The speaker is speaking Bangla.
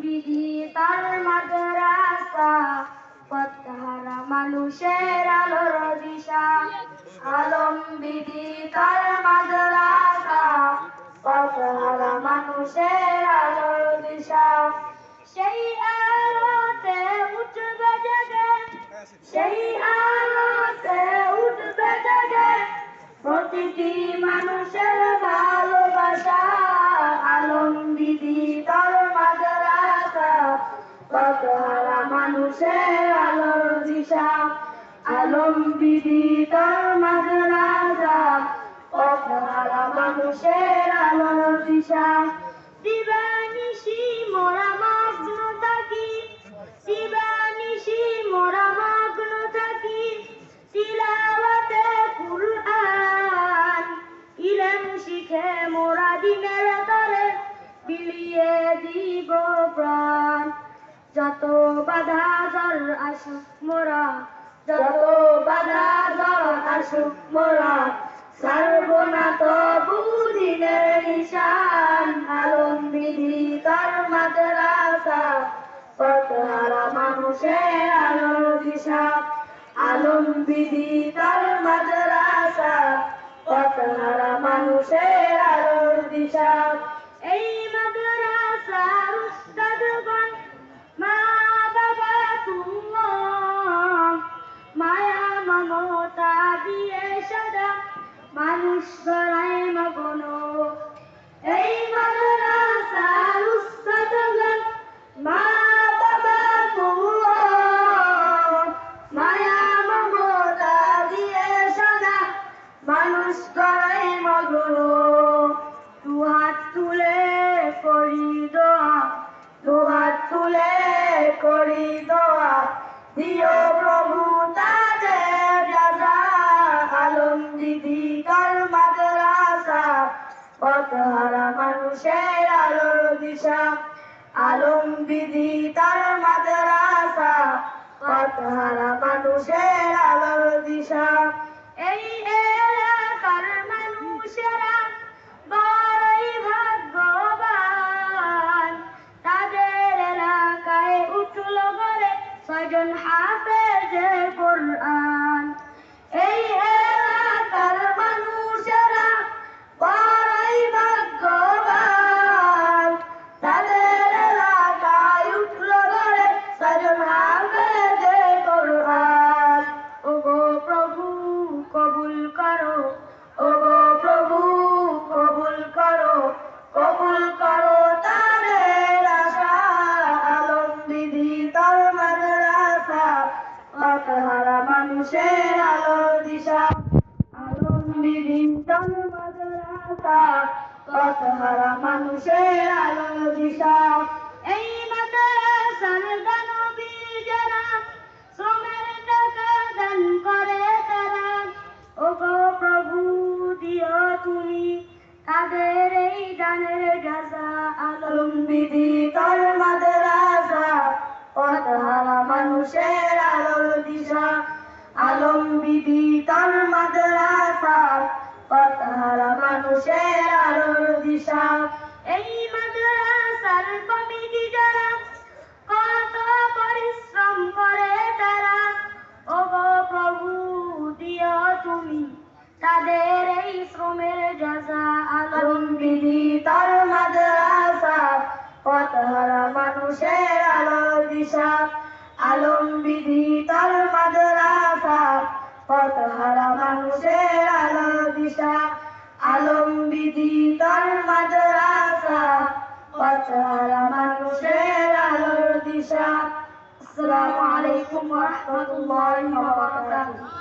বিধি তার মাদ্রাসা, পথহারা মানুষের আলোর দিশা। আলম বিধি তার মাদ্রাসা, পথহারা মানুষের আলোর দিশা। সেই আলোতে উঠবে জেগে, সেই আলোতে উঠবে জেগে প্রতিটি মানুষের ভালোবাসা। আলম বিধি তার মাদ্রাসা, পথহারা মানুষের আলোর দিশা। আলম বিধি তার মাদ্রাসা, পথহারা মানুষের আলোর দিশা। দিবানিশি মোরা মগ্ন থাকি, দিবানিশি মোরা মগ্ন থাকি তিলাওয়াতে কুরআন। ইলম শিখে মোরা দিনের তরে বিলিয়ে দিব প্রাণ। যত বাধা ঝড় আসুক মোরা, যত বাধা ঝড় আসুক মোরা ছাড়ব না তবু দিনের নিশান। আলম বিধি তার মাদ্রাসা, পথহারা মানুষের আলোর দিশা। আলম বিধি তার মাদ্রাসা, পথহারা মানুষের আলোর দিশা। এই মাদ্রাসার উস্তাদগণ মা বাবা তুল্লাহ, মায়া মমতা দিয়ে সদা মানুষ গড়ায় মগন। এই মাদ্রাসার উস্তাদগণ মা বাবা তুল্লাহ, মায়া মমতা দিয়ে সদা মানুষ গড়ায় মগন। দুহাত তুলে করি দোয়া, দুহাত তুলে করি দোয়া দিও প্রভু তাদের রাজা। আলম বিধি তার মাদ্রাসা, পথহারা মানুষের আলোর দিশা। আলম বিধি তার মাদ্রাসা, পথহারা মানুষের আলোর দিশা। এই এলাকার মানুষেরা বড়ই ভাগ্যবান, তাদের এলাকায় উঠল গড়ে 6 জন হাফেজে কোরআন। এই এলাকার মানুষেরা বড়ই ভাগ্যবান, তাদের এলাকায় উঠল গড়ে 6 জন হাফেজে কোরআন। ওগো প্রভু কবুল করো, ওগো প্রভু কবুল করো, কবুল করো তাদের আশা। আলম বিধি তার মাদ্রাসা, পথহারা মানুষের আলোর দিশা। আলম বিধি তার মাদ্রাসা, পথহারা মানুষের আলোর দিশা। এই মাদ্রাসার দানবীর যারা শ্রমের টাকা দান করে তারা, ওগো প্রভু দিও তুমি তাদের এই দানের জাযা। আলম বিধি তার মাদ্রাসা, পথহারা মানুষের আলোর দিশা। আলম বিধি তার মাদ্রাসা, পথহারা মানুষের আলোর দিশা। এই মাদ্রাসার কমিটি যারা কত পরিশ্রম করে তারা, ওগো প্রভু দিও তুমি তাদের এই শ্রমের জাযা। আলম বিধি তার মাদ্রাসা, পথহারা মানুষের আলোর দিশা। আলম বিধি তার মাদ্রাসা, পথহারা মানুষের আলোর দিশা। আলম বিধি তার মাদ্রাসা, পথহারা মানুষের আলোর দিশা। আসসালামু আলাইকুম ওয়া রাহমাতুল্লাহি ওয়া বারাকাতুহু।